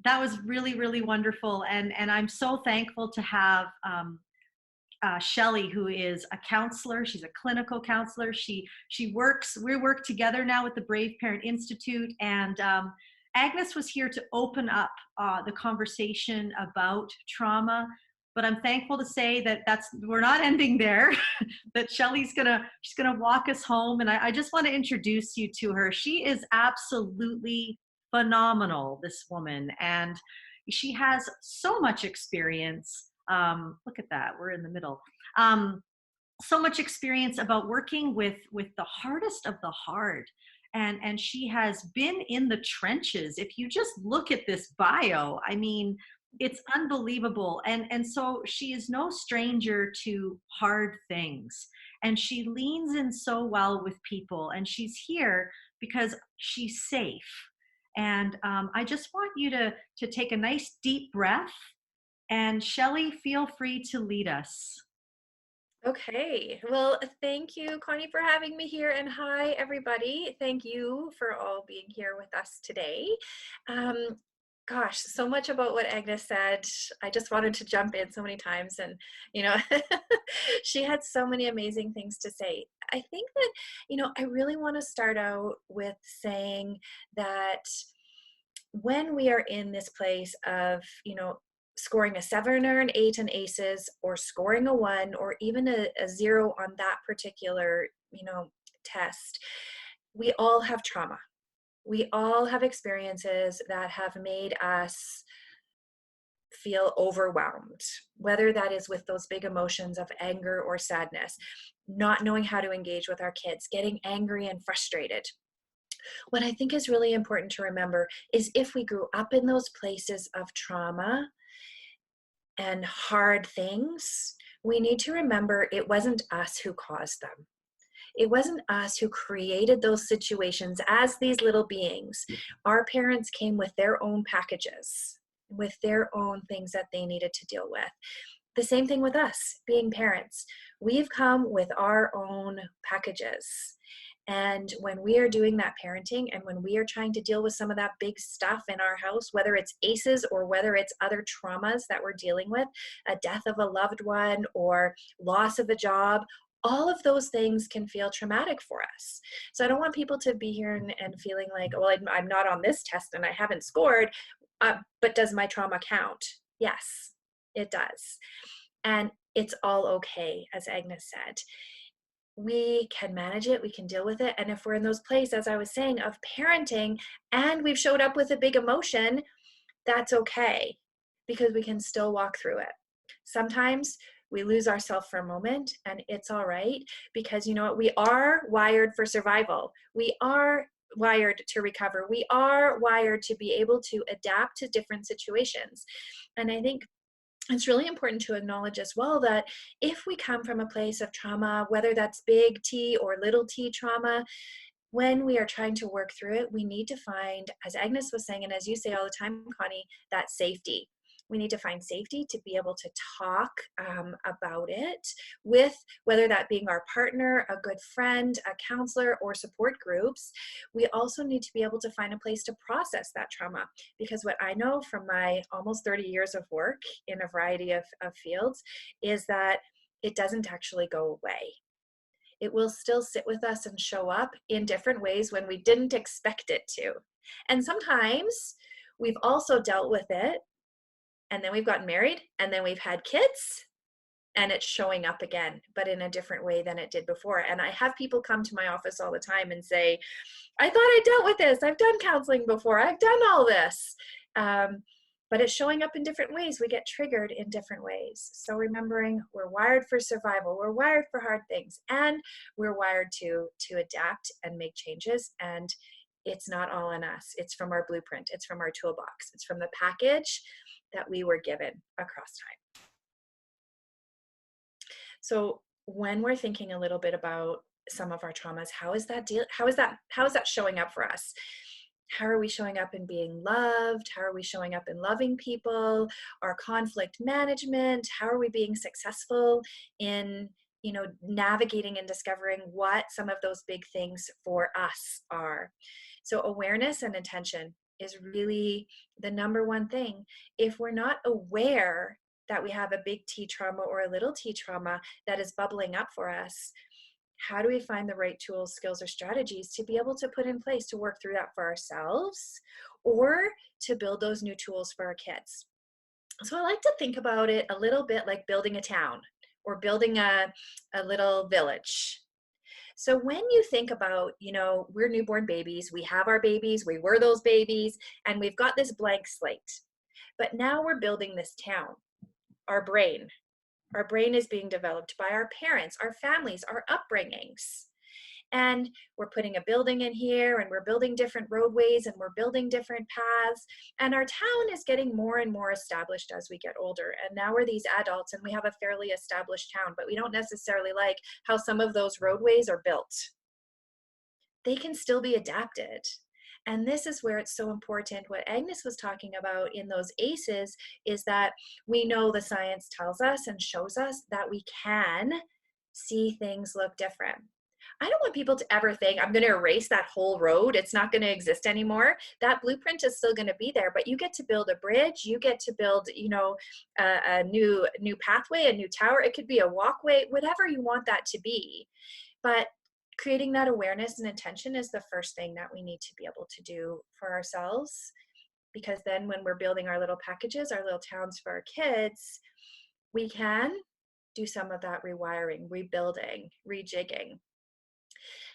That was really, really wonderful. And I'm so thankful to have Shelly, who is a counselor. She's a clinical counselor. We work together now with the Brave Parent Institute. And Agnes was here to open up the conversation about trauma. But I'm thankful to say that we're not ending there. That she's gonna walk us home. And I just want to introduce you to her. She is absolutely phenomenal, this woman, and she has so much experience. Look at that, we're in the middle. um, so much experience about working with the hardest of the hard, and she has been in the trenches. If you just look at this bio, I mean, it's unbelievable. And so she is no stranger to hard things, and she leans in so well with people, and she's here because she's safe. And I just want you to take a nice deep breath, and Shelly, feel free to lead us. Okay, well, thank you, Connie, for having me here. And hi, everybody. Thank you for all being here with us today. Um, Gosh, so much about what Agnes said. I just wanted to jump in so many times, and you know, she had so many amazing things to say. I think that, I really want to start out with saying that when we are in this place of, scoring a 7 or an 8 in ACEs, or scoring a 1 or even a 0 on that particular, test, we all have trauma. We all have experiences that have made us feel overwhelmed, whether that is with those big emotions of anger or sadness, not knowing how to engage with our kids, getting angry and frustrated. What I think is really important to remember is if we grew up in those places of trauma and hard things, we need to remember it wasn't us who caused them. It wasn't us who created those situations as these little beings. Our parents came with their own packages, with their own things that they needed to deal with. The same thing with us being parents. We've come with our own packages. And when we are doing that parenting, and when we are trying to deal with some of that big stuff in our house, whether it's ACEs or whether it's other traumas that we're dealing with, a death of a loved one or loss of a job, all of those things can feel traumatic for us. So I don't want people to be here and feeling like, well, I'm not on this test and I haven't scored, but does my trauma count? Yes, it does. And it's all okay, as Agnes said. We can manage it, we can deal with it. And if we're in those places, as I was saying, of parenting, and we've showed up with a big emotion, that's okay, because we can still walk through it. Sometimes we lose ourselves for a moment, and it's all right, because you know what? We are wired for survival. We are wired to recover. We are wired to be able to adapt to different situations. And I think it's really important to acknowledge as well that if we come from a place of trauma, whether that's big T or little t trauma, when we are trying to work through it, we need to find, as Agnes was saying, and as you say all the time, Connie, that safety. We need to find safety to be able to talk about it with, whether that being our partner, a good friend, a counselor, or support groups. We also need to be able to find a place to process that trauma, because what I know from my almost 30 years of work in a variety of fields is that it doesn't actually go away. It will still sit with us and show up in different ways when we didn't expect it to. And sometimes we've also dealt with it, and then we've gotten married, and then we've had kids, and it's showing up again, but in a different way than it did before. And I have people come to my office all the time and say, I thought I dealt with this. I've done counseling before. I've done all this. But it's showing up in different ways. We get triggered in different ways. So remembering we're wired for survival, we're wired for hard things, and we're wired to adapt and make changes. And it's not all on us. It's from our blueprint. It's from our toolbox. It's from the package that we were given across time. So when we're thinking a little bit about some of our traumas, how is that showing up for us? How are we showing up in being loved? How are we showing up in loving people? Our conflict management? How are we being successful in, navigating and discovering what some of those big things for us are? So awareness and intention is really the number one thing. If we're not aware that we have a big T trauma or a little T trauma that is bubbling up for us, how do we find the right tools, skills, or strategies to be able to put in place to work through that for ourselves or to build those new tools for our kids? So I like to think about it a little bit like building a town or building a little village. So when you think about, we're newborn babies, we have our babies, we were those babies, and we've got this blank slate. But now we're building this town, our brain. Our brain is being developed by our parents, our families, our upbringings. And we're putting a building in here, and we're building different roadways, and we're building different paths. And our town is getting more and more established as we get older. And now we're these adults and we have a fairly established town, but we don't necessarily like how some of those roadways are built. They can still be adapted. And this is where it's so important. What Agnes was talking about in those ACEs is that we know the science tells us and shows us that we can see things look different. I don't want people to ever think I'm going to erase that whole road. It's not going to exist anymore. That blueprint is still going to be there, but you get to build a bridge. You get to build, a new pathway, a new tower. It could be a walkway, whatever you want that to be. But creating that awareness and intention is the first thing that we need to be able to do for ourselves. Because then when we're building our little packages, our little towns for our kids, we can do some of that rewiring, rebuilding, rejigging.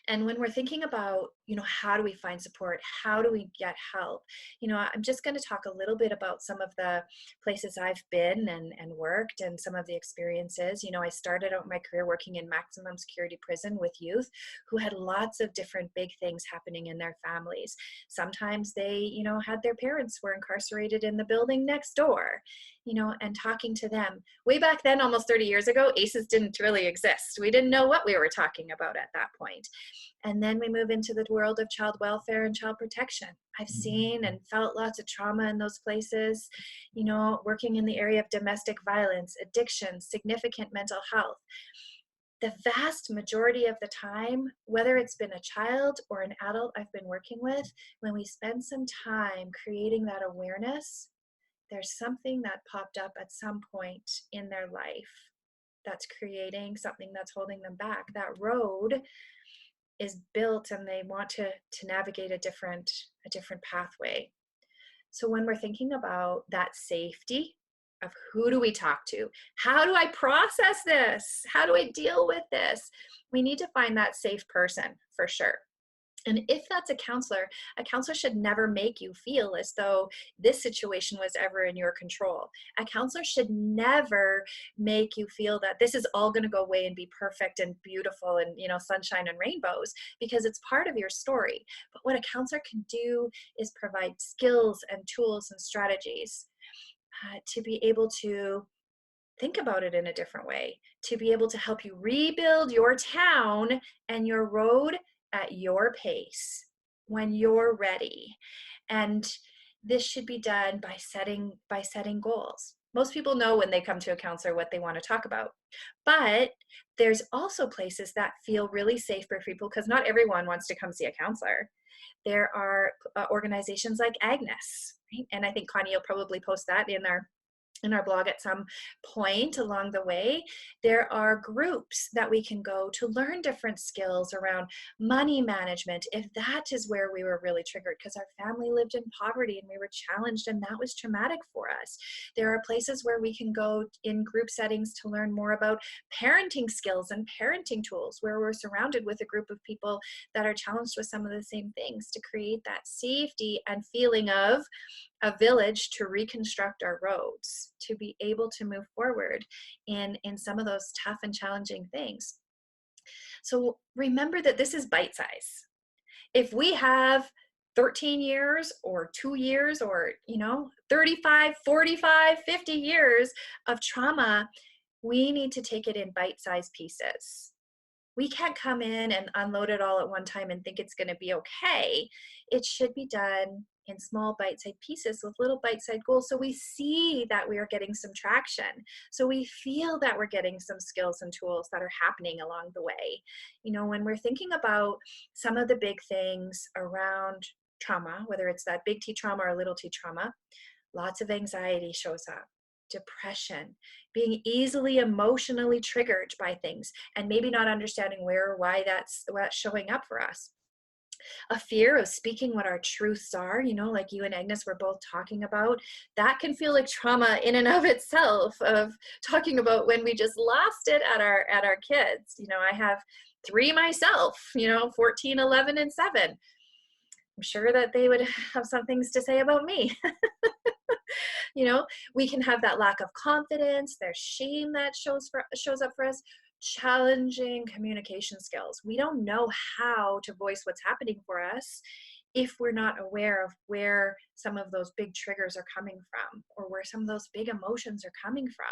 And when we're thinking about, how do we find support? How do we get help? I'm just going to talk a little bit about some of the places I've been and worked and some of the experiences. I started out my career working in maximum security prison with youth who had lots of different big things happening in their families. Sometimes they, had their parents were incarcerated in the building next door, and talking to them. Way back then, almost 30 years ago, ACEs didn't really exist. We didn't know what we were talking about at that point. And then we move into the world of child welfare and child protection. I've seen and felt lots of trauma in those places, working in the area of domestic violence, addiction, significant mental health. The vast majority of the time, whether it's been a child or an adult I've been working with, when we spend some time creating that awareness, there's something that popped up at some point in their life that's creating something that's holding them back. That road is built and they want to navigate a different pathway. So when we're thinking about that safety of who do we talk to, how do I process this, how do I deal with this, we need to find that safe person for sure. And if that's a counselor should never make you feel as though this situation was ever in your control. A counselor should never make you feel that this is all going to go away and be perfect and beautiful and, sunshine and rainbows, because it's part of your story. But what a counselor can do is provide skills and tools and strategies to be able to think about it in a different way, to be able to help you rebuild your town and your road at your pace when you're ready. And this should be done by setting goals. Most people know when they come to a counselor what they want to talk about. But there's also places that feel really safe for people, because not everyone wants to come see a counselor. There are organizations like Agnes, right? And I think Connie will probably post that in our blog at some point along the way. There are groups that we can go to learn different skills around money management, if that is where we were really triggered because our family lived in poverty and we were challenged and that was traumatic for us. There are places where we can go in group settings to learn more about parenting skills and parenting tools, where we're surrounded with a group of people that are challenged with some of the same things, to create that safety and feeling of a village to reconstruct our roads, to be able to move forward in some of those tough and challenging things. So remember that this is bite size. If we have 13 years or 2 years or 35, 45, 50 years of trauma, we need to take it in bite-sized pieces. We can't come in and unload it all at one time and think it's going to be okay. It should be done in small bite-sized pieces with little bite-sized goals, so we see that we are getting some traction, so we feel that we're getting some skills and tools that are happening along the way. When we're thinking about some of the big things around trauma, whether it's that big T trauma or little t trauma, lots of anxiety shows up, depression, being easily emotionally triggered by things, and maybe not understanding where or why that's showing up for us. A fear of speaking what our truths are, like you and Agnes were both talking about, that can feel like trauma in and of itself, of talking about when we just lost it at our kids. I have three myself, 14, 11, and 7. I'm sure that they would have some things to say about me. We can have that lack of confidence. There's shame that shows up for us. Challenging communication skills. We don't know how to voice what's happening for us if we're not aware of where some of those big triggers are coming from, or where some of those big emotions are coming from.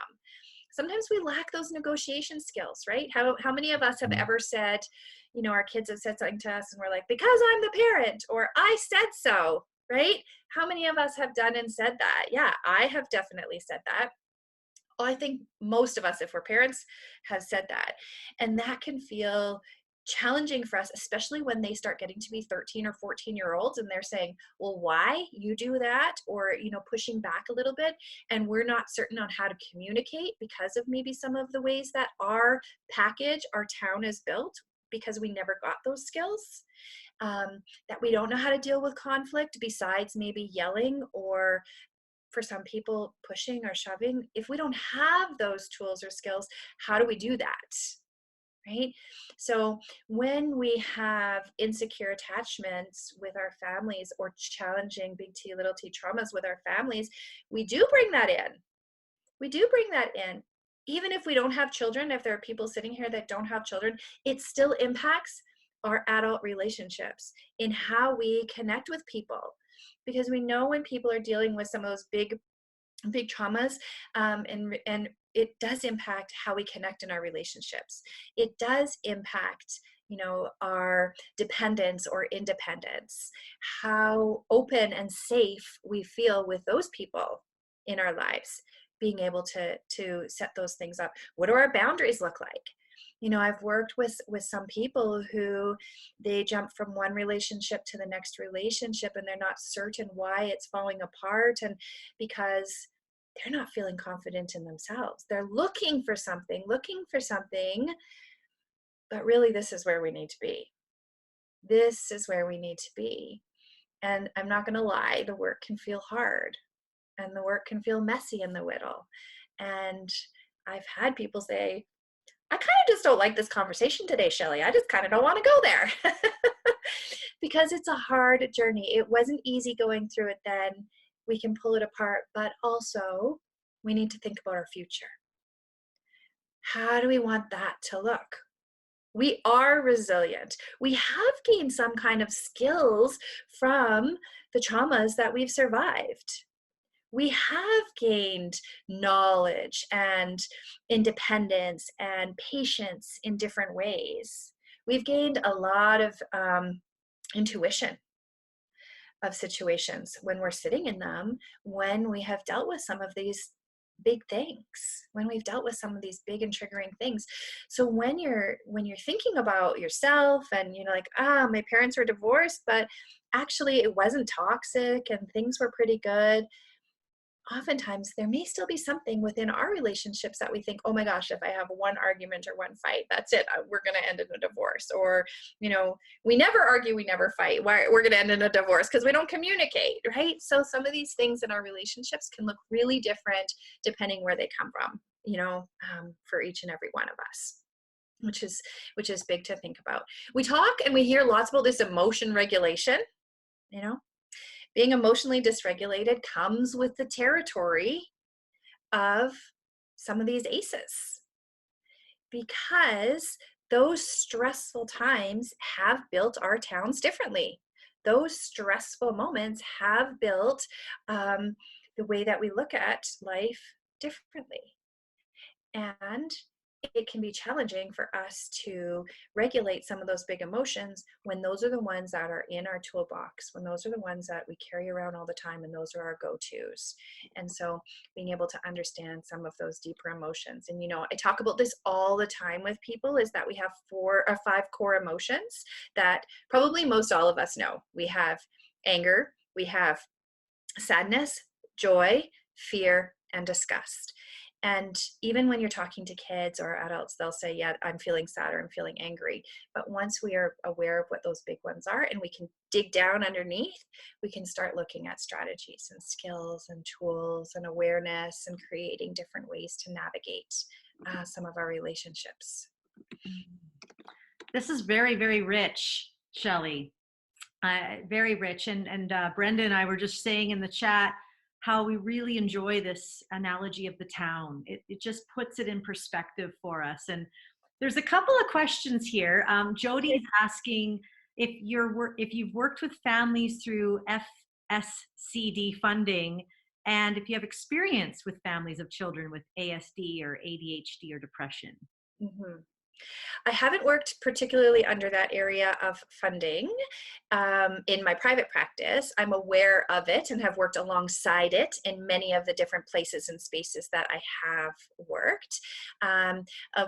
Sometimes we lack those negotiation skills, right? How many of us have ever said, our kids have said something to us and we're like, because I'm the parent, or I said so, right? How many of us have done and said that? Yeah, I have definitely said that. Well, I think most of us, if we're parents, have said that. And that can feel challenging for us, especially when they start getting to be 13 or 14-year-olds and they're saying, well, why you do that? Or, pushing back a little bit. And we're not certain on how to communicate because of maybe some of the ways that our town is built, because we never got those skills. That we don't know how to deal with conflict besides maybe yelling, or for some people pushing or shoving. If we don't have those tools or skills, how do we do that? Right? So when we have insecure attachments with our families, or challenging big T, little t traumas with our families, we do bring that in. Even if we don't have children, if there are people sitting here that don't have children, it still impacts our adult relationships in how we connect with people. Because we know when people are dealing with some of those big traumas, and it does impact how we connect in our relationships. It does impact, our dependence or independence, how open and safe we feel with those people in our lives, being able to set those things up. What do our boundaries look like? I've worked with some people who they jump from one relationship to the next relationship, and they're not certain why it's falling apart, and because they're not feeling confident in themselves. They're looking for something, but really this is where we need to be. And I'm not going to lie, the work can feel hard, and the work can feel messy in the middle. And I've had people say, I kind of just don't like this conversation today, Shelly. I just kind of don't want to go there. Because it's a hard journey. It wasn't easy going through it then. We can pull it apart, but also we need to think about our future. How do we want that to look? We are resilient. We have gained some kind of skills from the traumas that we've survived. We have gained knowledge and independence and patience in different ways. We've gained a lot of intuition of situations when we're sitting in them, when we have dealt with some of these big things, when we've dealt with some of these big and triggering things. So when you're thinking about yourself and like, my parents were divorced, but actually it wasn't toxic and things were pretty good, oftentimes there may still be something within our relationships that we think, oh my gosh, if I have one argument or one fight, that's it, we're going to end in a divorce. Or, we never argue, we never fight. We're going to end in a divorce because we don't communicate, right? So some of these things in our relationships can look really different depending where they come from, for each and every one of us, which is big to think about. We talk and we hear lots about this emotion regulation, Being emotionally dysregulated comes with the territory of some of these ACEs, because those stressful times have built our towns differently. Those stressful moments have built the way that we look at life differently. And it can be challenging for us to regulate some of those big emotions when those are the ones that are in our toolbox, when those are the ones that we carry around all the time, and those are our go-tos. And so being able to understand some of those deeper emotions. And, I talk about this all the time with people, is that we have 4 or 5 core emotions that probably most all of us know. We have anger, we have sadness, joy, fear, and disgust. And even when you're talking to kids or adults, they'll say, yeah, I'm feeling sad or I'm feeling angry. But once we are aware of what those big ones are and we can dig down underneath, we can start looking at strategies and skills and tools and awareness and creating different ways to navigate some of our relationships. This is very, very rich, Shelly. Very rich. And Brenda and I were just saying in the chat how we really enjoy this analogy of the town. It just puts it in perspective for us. And there's a couple of questions here. Jody's asking if you've worked with families through Fscd funding, and if you have experience with families of children with ASD or ADHD or depression. Mm-hmm. I haven't worked particularly under that area of funding in my private practice. I'm aware of it and have worked alongside it in many of the different places and spaces that I have worked.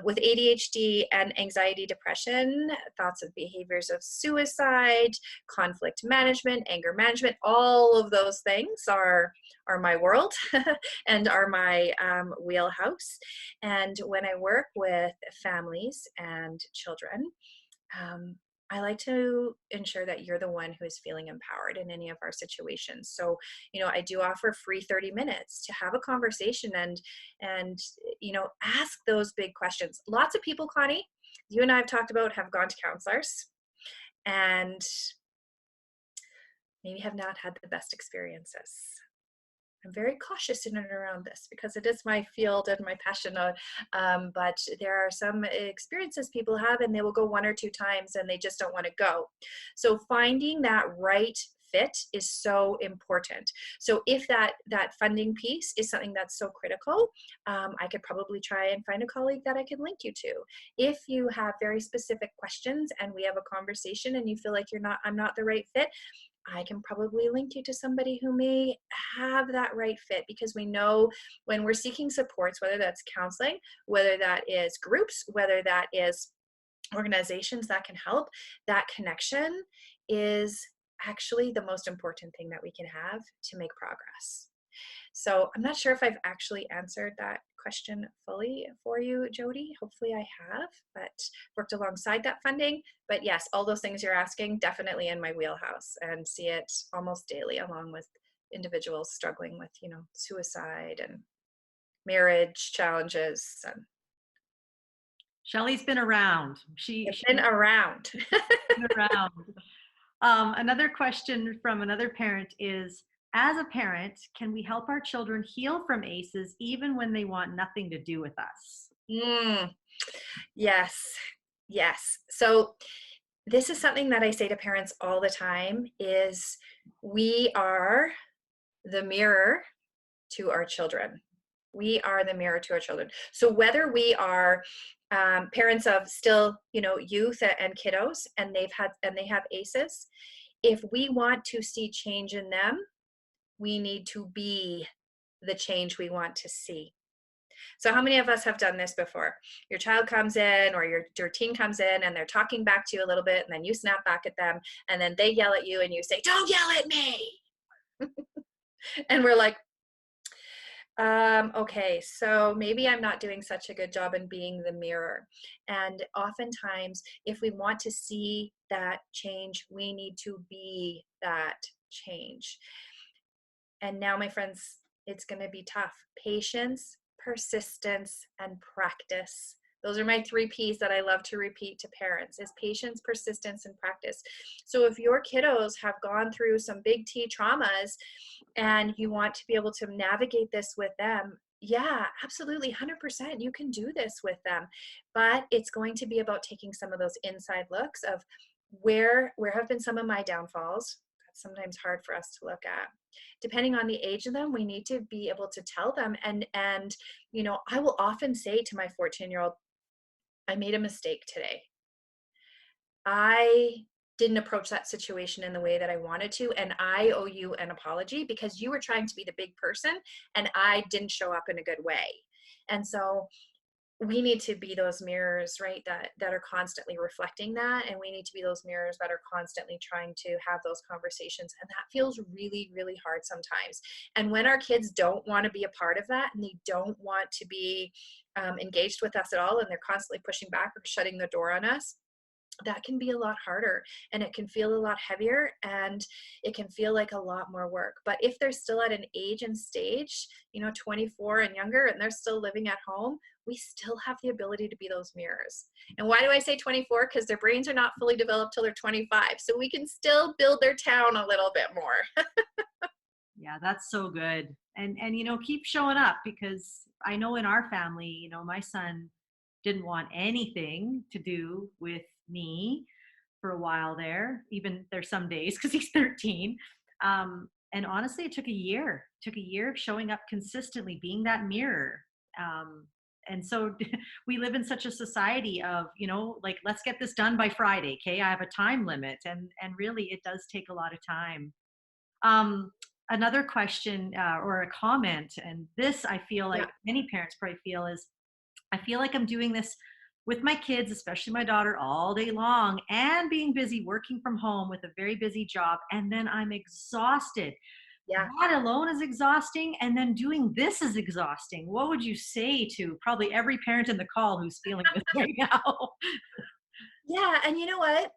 With ADHD and anxiety, depression, thoughts of behaviors of suicide, conflict management, anger management, all of those things are my world and are my wheelhouse. And when I work with families and children, I like to ensure that you're the one who is feeling empowered in any of our situations. So, I do offer free 30 minutes to have a conversation and ask those big questions. Lots of people, Connie, you and I have talked about, have gone to counselors and maybe have not had the best experiences. I'm very cautious in and around this because it is my field and my passion. But there are some experiences people have and they will go 1 or 2 times and they just don't want to go. So finding that right fit is so important. So if that funding piece is something that's so critical, I could probably try and find a colleague that I can link you to. If you have very specific questions and we have a conversation and you feel like I'm not the right fit, I can probably link you to somebody who may have that right fit, because we know when we're seeking supports, whether that's counseling, whether that is groups, whether that is organizations that can help, that connection is actually the most important thing that we can have to make progress. So I'm not sure if I've actually answered that question fully for you, Jody. Hopefully I have, but worked alongside that funding. But yes, all those things you're asking, definitely in my wheelhouse, and see it almost daily along with individuals struggling with, suicide and marriage challenges. And Shelly's been around. it's been around. Been around. Another question from another parent is, as a parent, can we help our children heal from ACEs even when they want nothing to do with us? Yes. So this is something that I say to parents all the time is we are the mirror to our children. We are the mirror to our children. So whether we are parents of still, youth and kiddos, and they have ACEs, if we want to see change in them, we need to be the change we want to see. So how many of us have done this before? Your child comes in or your teen comes in and they're talking back to you a little bit, and then you snap back at them and then they yell at you and you say, "Don't yell at me." And we're like, okay, so maybe I'm not doing such a good job in being the mirror. And oftentimes, if we want to see that change, we need to be that change. And now, my friends, it's going to be tough. Patience, persistence, and practice. Those are my 3 P's that I love to repeat to parents, is patience, persistence, and practice. So if your kiddos have gone through some big T traumas and you want to be able to navigate this with them, yeah, absolutely, 100%, you can do this with them. But it's going to be about taking some of those inside looks of where have been some of my downfalls. That's sometimes hard for us to look at. Depending on the age of them, we need to be able to tell them. And I will often say to my 14-year-old, I made a mistake today. I didn't approach that situation in the way that I wanted to, and I owe you an apology because you were trying to be the big person and I didn't show up in a good way. And so we need to be those mirrors, right, that are constantly reflecting that, and we need to be those mirrors that are constantly trying to have those conversations, and that feels really, really hard sometimes. And when our kids don't want to be a part of that, and they don't want to be engaged with us at all, and they're constantly pushing back or shutting the door on us, that can be a lot harder, and it can feel a lot heavier, and it can feel like a lot more work. But if they're still at an age and stage, 24 and younger, and they're still living at home, we still have the ability to be those mirrors. And why do I say 24? Because their brains are not fully developed till they're 25. So we can still build their town a little bit more. Yeah, that's so good. And keep showing up, because I know in our family, my son didn't want anything to do with me for a while there. Even there's some days because he's 13. And honestly, it took a year. Took a year of showing up consistently, being that mirror. And so we live in such a society of, like, let's get this done by Friday. Okay, I have a time limit, and really, it does take a lot of time. Um, Another question, or a comment, and this I feel Yeah. like many parents probably feel, is I feel like I'm doing this with my kids, especially my daughter, all day long, and being busy working from home with a very busy job. And then I'm exhausted. Yeah. That alone is exhausting. And then doing this is exhausting. What would you say to probably every parent in the call who's feeling this right now? Yeah. And you know what?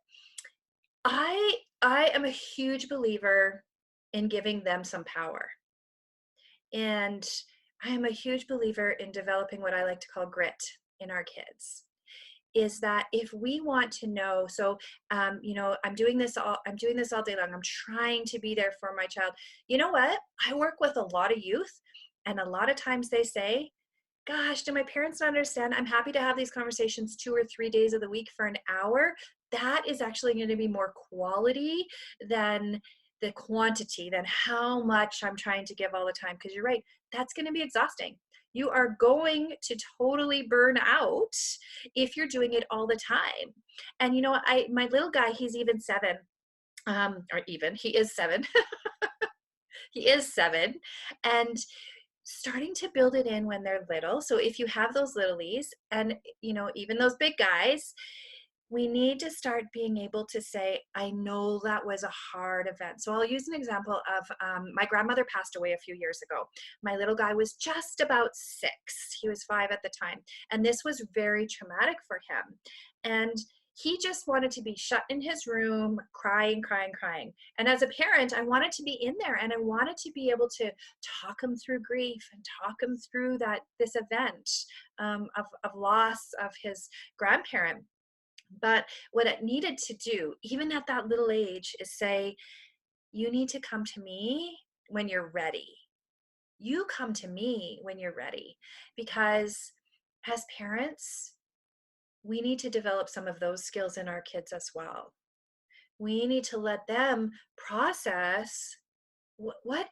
I am a huge believer in giving them some power. And I am a huge believer in developing what I like to call grit in our kids. Is that if we want to know, so I'm doing this all day long. I'm trying to be there for my child. You know what? I work with a lot of youth, and a lot of times they say, gosh, do my parents not understand? I'm happy to have these conversations 2 or 3 days of the week for an hour. That is actually going to be more quality than the quantity, than how much I'm trying to give all the time. Because you're right, that's going to be exhausting. You are going to totally burn out if you're doing it all the time. And my little guy, he's even 7. He is 7. He is 7. And starting to build it in when they're little. So if you have those littlies, and even those big guys, we need to start being able to say, I know that was a hard event. So I'll use an example of my grandmother passed away a few years ago. My little guy was just about 6. He was 5 at the time. And this was very traumatic for him. And he just wanted to be shut in his room, crying, crying, crying. And as a parent, I wanted to be in there, and I wanted to be able to talk him through grief and talk him through this event of loss of his grandparent. But what it needed to do, even at that little age, is say, you need to come to me when you're ready. You come to me when you're ready. Because as parents, we need to develop some of those skills in our kids as well. We need to let them process what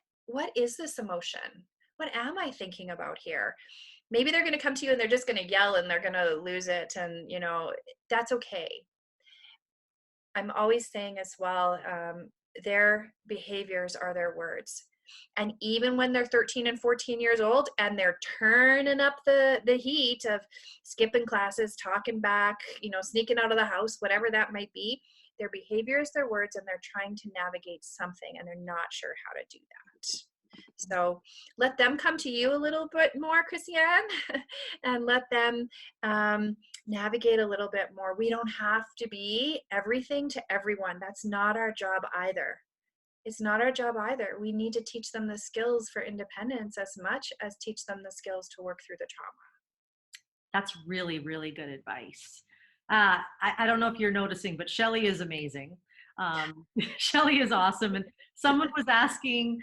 is this emotion? What am I thinking about here? Maybe they're going to come to you and they're just going to yell and they're going to lose it, and that's okay. I'm always saying as well, their behaviors are their words. And even when they're 13 and 14 years old and they're turning up the heat of skipping classes, talking back, sneaking out of the house, whatever that might be, their behavior is their words, and they're trying to navigate something and they're not sure how to do that. So let them come to you a little bit more, Christiane, and let them navigate a little bit more. We don't have to be everything to everyone. That's not our job either. It's not our job either. We need to teach them the skills for independence as much as teach them the skills to work through the trauma. That's really, really good advice. I don't know if you're noticing, but Shelly is amazing. Shelly is awesome. And someone was asking,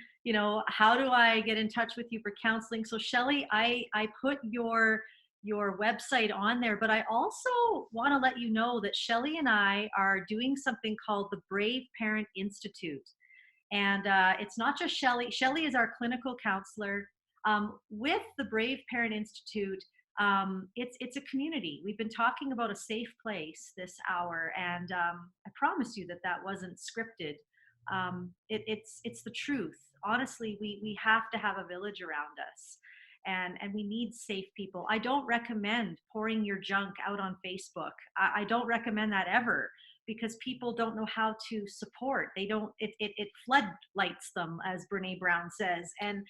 how do I get in touch with you for counseling? So Shelly, I put your website on there, but I also want to let you know that Shelly and I are doing something called the Brave Parent Institute. And it's not just Shelly. Shelly is our clinical counselor. With the Brave Parent Institute, it's a community. We've been talking about a safe place this hour, and I promise you that wasn't scripted. It's the truth. Honestly, we have to have a village around us. and we need safe people. I don't recommend pouring your junk out on Facebook. I don't recommend that ever, because people don't know how to support. They don't, it floodlights them, as Brene Brown says, and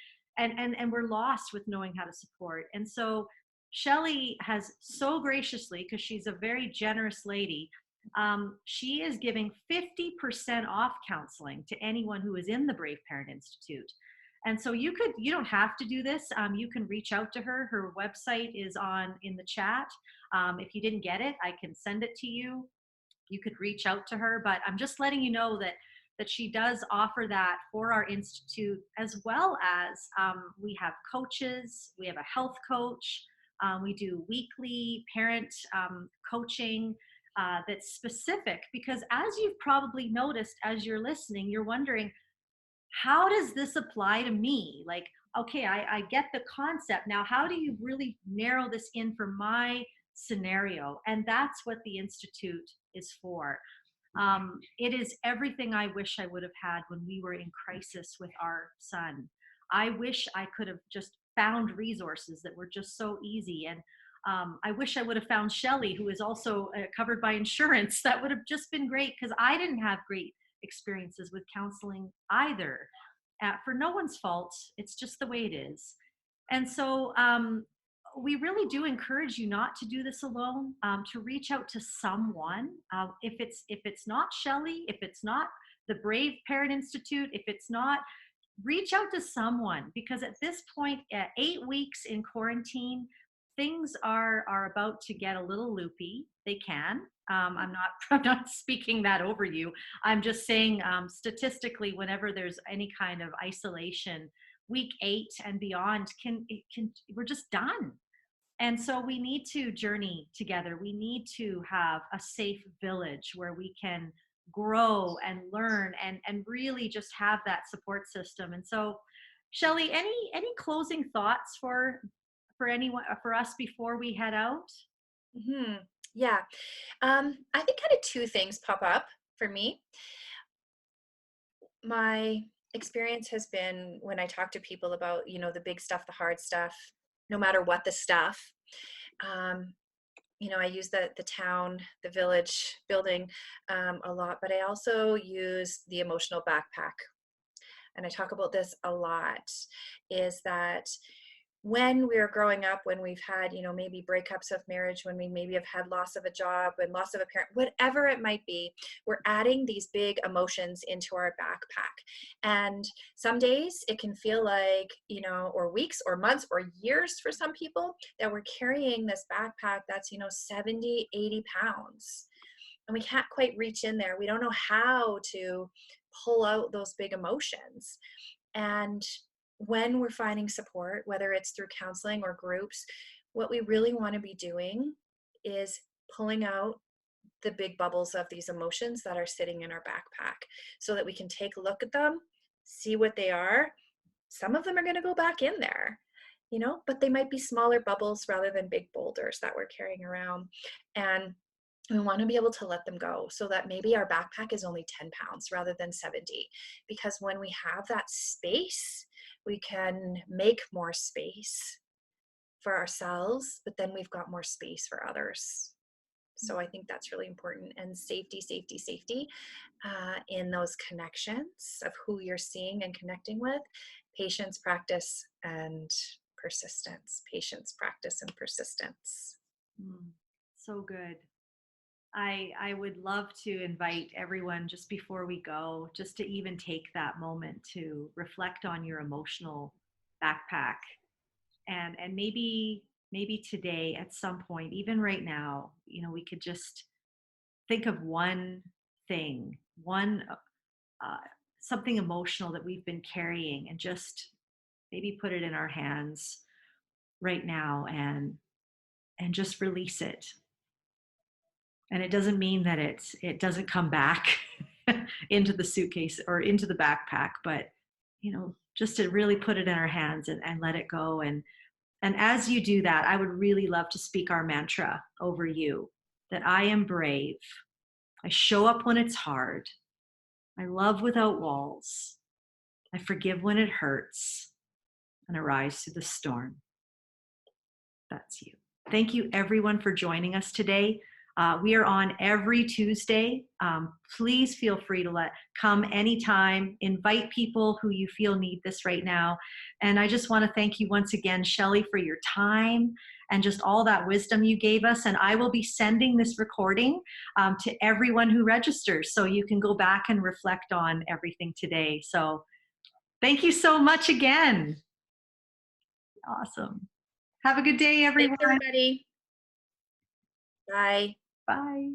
we're lost with knowing how to support. And so Shelly has so graciously, because she's a very generous lady, she is giving 50% off counseling to anyone who is in the Brave Parent Institute. And so you don't have to do this. You can reach out to her. Her website is in the chat. If you didn't get it, I can send it to you. You could reach out to her, but I'm just letting you know that she does offer that for our institute, as well as we have coaches. We have a health coach. We do weekly parent coaching that's specific, because as you've probably noticed as you're listening, you're wondering, how does this apply to me? Like, okay, I get the concept. Now, how do you really narrow this in for my scenario? And that's what the Institute is for. It is everything I wish I would have had when we were in crisis with our son. I wish I could have just found resources that were just so easy. And I wish I would have found Shelly, who is also covered by insurance. That would have just been great, because I didn't have great experiences with counseling either. For no one's fault, it's just the way it is. And so we really do encourage you not to do this alone, to reach out to someone. If it's not Shelly, if it's not the Brave Parent Institute, if it's not, reach out to someone, because at this point, at 8 weeks in quarantine, things are about to get a little loopy. They can. I'm not I'm not speaking that over you. I'm just saying, statistically, whenever there's any kind of isolation, week 8 and beyond we're just done. And so we need to journey together. We need to have a safe village where we can grow and learn and really just have that support system. And so, Shelly, any closing thoughts for anyone, for us, before we head out? Hmm. Yeah. I think kind of two things pop up for me. My experience has been, when I talk to people about, the big stuff, the hard stuff, no matter what the stuff, um, I use the town, the village building a lot, but I also use the emotional backpack. And I talk about this a lot, is that when we're growing up, when we've had, maybe breakups of marriage, when we maybe have had loss of a job and loss of a parent, whatever it might be, we're adding these big emotions into our backpack. And some days it can feel like, or weeks or months or years for some people, that we're carrying this backpack that's, 70, 80 pounds. And we can't quite reach in there. We don't know how to pull out those big emotions. And when we're finding support, whether it's through counseling or groups, what we really want to be doing is pulling out the big bubbles of these emotions that are sitting in our backpack, so that we can take a look at them, see what they are. Some of them are going to go back in there, but they might be smaller bubbles rather than big boulders that we're carrying around. And we want to be able to let them go, so that maybe our backpack is only 10 pounds rather than 70. Because when we have that space, we can make more space for ourselves, but then we've got more space for others. So I think that's really important. And safety, safety, safety in those connections of who you're seeing and connecting with. Patience, practice, and persistence. Patience, practice, and persistence. So good. I would love to invite everyone, just before we go, just to even take that moment to reflect on your emotional backpack, and maybe today, at some point, even right now, we could just think of one thing, one something emotional that we've been carrying, and just maybe put it in our hands right now, and just release it. And it doesn't mean that it doesn't come back into the suitcase or into the backpack, but just to really put it in our hands, and let it go. And as you do that, I would really love to speak our mantra over you, that I am brave. I show up when it's hard. I love without walls. I forgive when it hurts, and I rise through the storm. That's you. Thank you, everyone, for joining us today. We are on every Tuesday. Please feel free to come anytime. Invite people who you feel need this right now. And I just want to thank you once again, Shelly, for your time and just all that wisdom you gave us. And I will be sending this recording to everyone who registers, so you can go back and reflect on everything today. So thank you so much again. Awesome. Have a good day, Thanks, everyone. everybody. Bye. Bye.